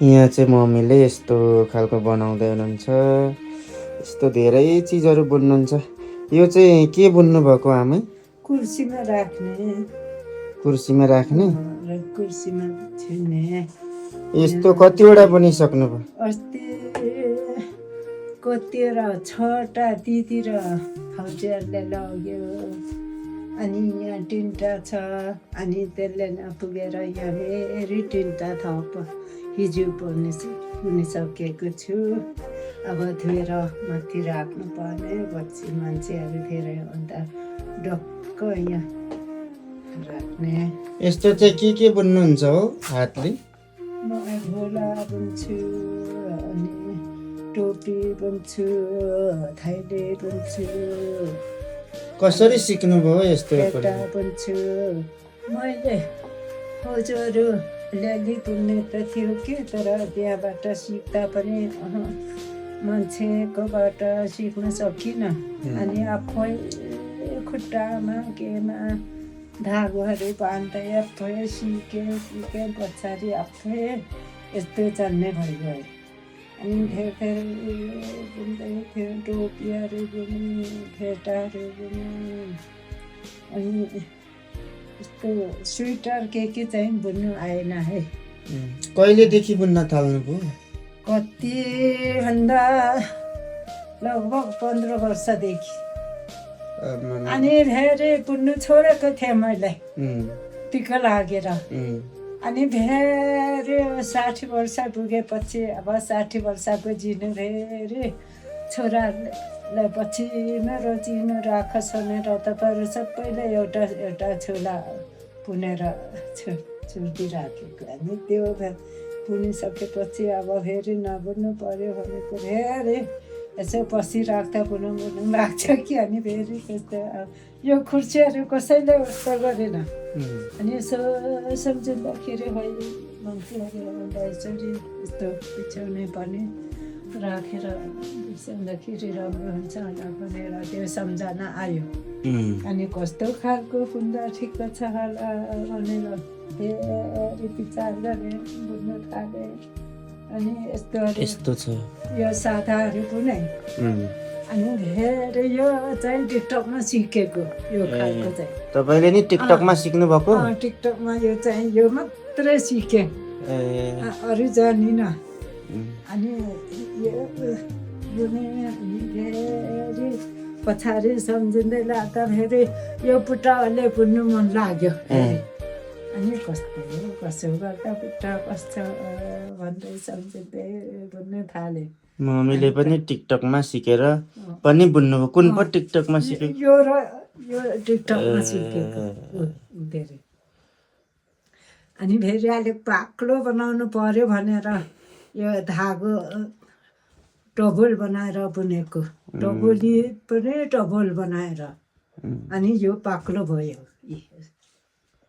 यहाँ चाहिँ मम्मीले यस्तो खालको बनाउँदै हुनुहुन्छ। यस्तो धेरै चिजहरू बुन्नुहुन्छ। यो चाहिँ के बुन्नु भएको आमै? कुर्सीमा राख्ने कुर्सीमा राख्ने? र कुर्सीमा छिर्ने। यस्तो कतिवटा बनिसक्नु भयो? अस्ति कतिवटा 6टा दिदी र फौजीहरूले लग्यो। अनि यहाँ 3टा छ। अनि त्यसले नपुगेर यहाँ फेरि 3टा थप हिजो बुनिसकेको छु। अब धोएर माथि राख्नु पर्ने। पछि मान्छेहरू धेरै हुँदा डक्क यहाँ राख्ने। यस्तो चाहिँ के बुन्नुहुन्छ हो हातले? म झोला बुन्छु, अनि टोपी बुन्छु, थैली बुन्छु। कसरी सिक्नुभयो यस्तो? पेटा बुन्छु। मैले हजुरहरू अलिअलि बुन्ने त थियो कि, तर बिहाबाट सिक्दा पनि मान्छेकोबाट सिक्न सकिनँ। अनि आफै खुट्टामा केमा धागोहरू बाँध्दै आफै सिकेँ पछाडि आफै यस्तो जान्ने भइगयो। अनि फेरि बुन्दै थियो, टोपीहरू बुन्नु, फेटाहरू बुन्नु। अनि यस्तो स्वेटर के चाहिँ बुन्नु आएन है। कहिलेदेखि बुन्न थाल्नुभयो? कति भन्दा लगभग 15 वर्षदेखि। अनि फेरि बुन्नु छोडेको थिएँ मैले टिका लागेर। अनि फेरि 60 वर्ष पुगेपछि, अब 60 वर्ष बुझिनु फेरि छोरालाई पछि मेरो चिनो राख सोनेर तपाईँहरू सबैले एउटा एउटा छोला बुनेर छुर्ती राखेको। अनि त्यो बुनिसकेपछि अब फेरि नबुन्नु पर्यो भनेको फेरि यसो बसिराख्दा बुनौँ लाग्छ कि। अनि फेरि त्यस्तो यो खुर्सीहरू कसैले उस्तो गरेन। अनि यसो सम्झिँदाखेरि है मान्छेहरू यसरी यस्तो बिछाउने पनि राखेर बिछाउँदाखेरि राम्रो हुन्छ भनेर त्यो सम्झना आयो। अनि कस्तो खालको बुन्दा ठिक छ होला भनेर फेरि विचार गरेँ, बुझ्न थालेँ। अनि यस्तो छ यो सादाहरू बुने। अनि फेरि यो चाहिँ टिकटकमा सिकेको यो खालको चाहिँ। तपाईँले नि टिकटकमा सिक्नु भएको? टिकटकमा यो चाहिँ यो मात्रै सिकेँ, अरू जानिनँ। अनि यो बुने। अनि फेरि पछाडि सम्झिँदै लाग्दा फेरि यो बुट्टाहरूले बुन्नु मन लाग्यो। अनि कसो गर्दा बुट्टा कस्छ भन्दै सम्झिँदै बुन्नु थालेँ। मम्मीले पनि टिकटकमा सिकेर पनि बुन्नुभयो? कुन पो टिकटकमा सिकेको? यो टिकटकमा सिकेको धेरै। अनि फेरि अलिक बाक्लो बनाउनु पर्यो भनेर यो धागो टबल बनाएर बुनेको। टबोली पनि टबल बनाएर। अनि यो बाक्लो भयो।